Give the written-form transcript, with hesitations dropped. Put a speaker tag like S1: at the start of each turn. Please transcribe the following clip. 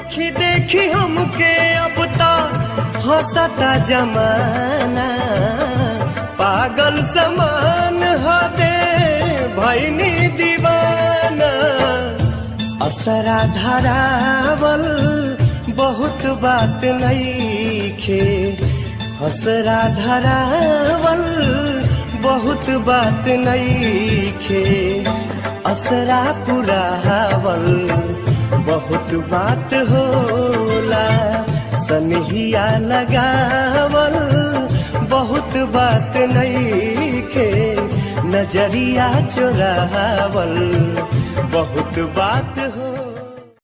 S1: देखी देखी हमके अब तो हंसता जमाना, पागल समान हो दे भैनी दीवाना। असरा धरावल बहुत बात नइखे, असरा धरावल बहुत बात नइखे, असरा पुरावल बहुत बात होला। सनहिया लगावल बहुत बात नइखे, नजरिया चुरावल बहुत बात हो।